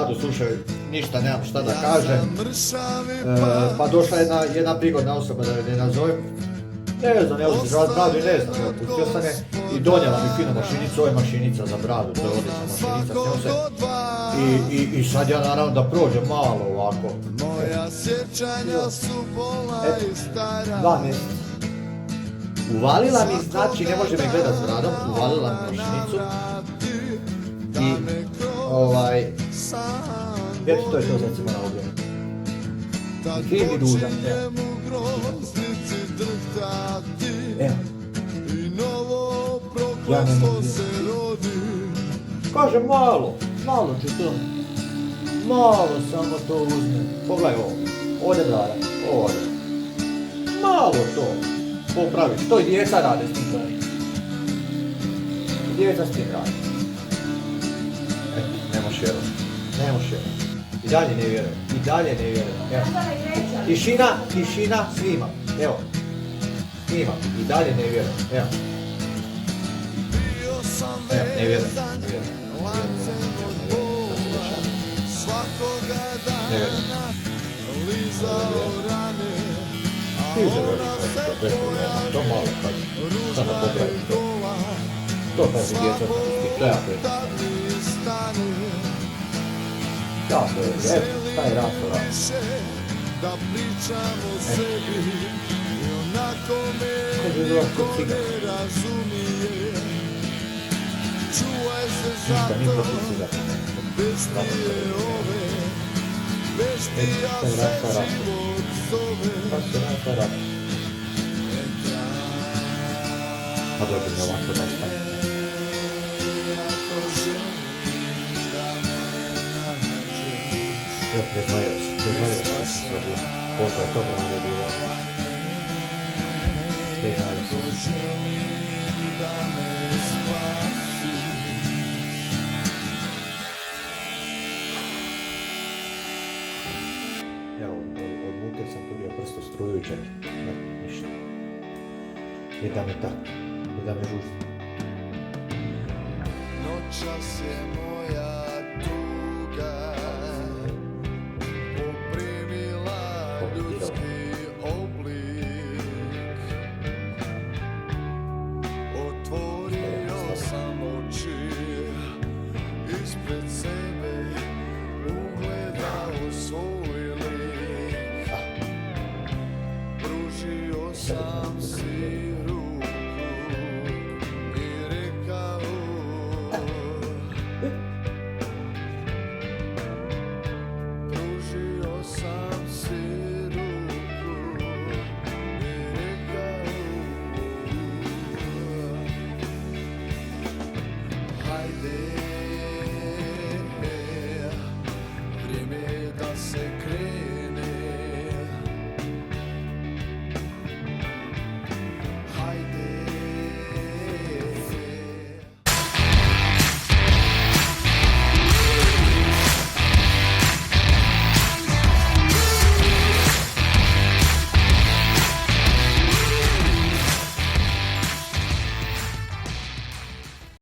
bradu, slušaj, ništa nemam šta da kažem. Pa došla je jedna prigodna osoba, da je ne nazovem. Ne znam, evo izražavati bradu i ne znam, evo, pustio sam je i donijela mi finu mašinicu, ovo je mašinica za bradu, to je odlična mašinica, s njom se... I sad ja naravno da prođem malo ovako. Moja sjećanja su bola i stara. 2 mjeseca. Uvalila mi, znači ne može me gledat s bradom, uvalila mi mašinicu. I, eto to je to za cima na objemu. I kriv i dužan, evo. Evo. Ja ne mogu. Kaže malo ću to. Malo samo to uzme. Pogledaj ovo. Ovdje brada. Ovdje. Malo to. Popraviš. To i djeca rade s tim radom. Djeca s tim rade. Ne možeš vjerovati. I dalje ne vjerujem. Evo. Tišina, snimam. Evo. Snimam. I dalje ne vjerujem. Evo. Ne vjerujem. Ti završi to bez problema. To malo kad sada popravim to. To kaže djeca sam isti. To je jako jednostavno. Jako je. Evo, taj rastora. Kaže je kod cigara. Ništa, nije protiv cigara. Taj rastora. Pa dođe mi ovako da ostane. Evo, prezmajio se. Koliko je to branje bilo. Prezmajio se. Evo, od mute sam turio prsto strujuće. Ništa. I da me tako. I da me žusti. Noćas je moja tuga poprimila ljudski oblik. Otvorio sam oči, ispred sebe ugledao svoj lik. Pružio sam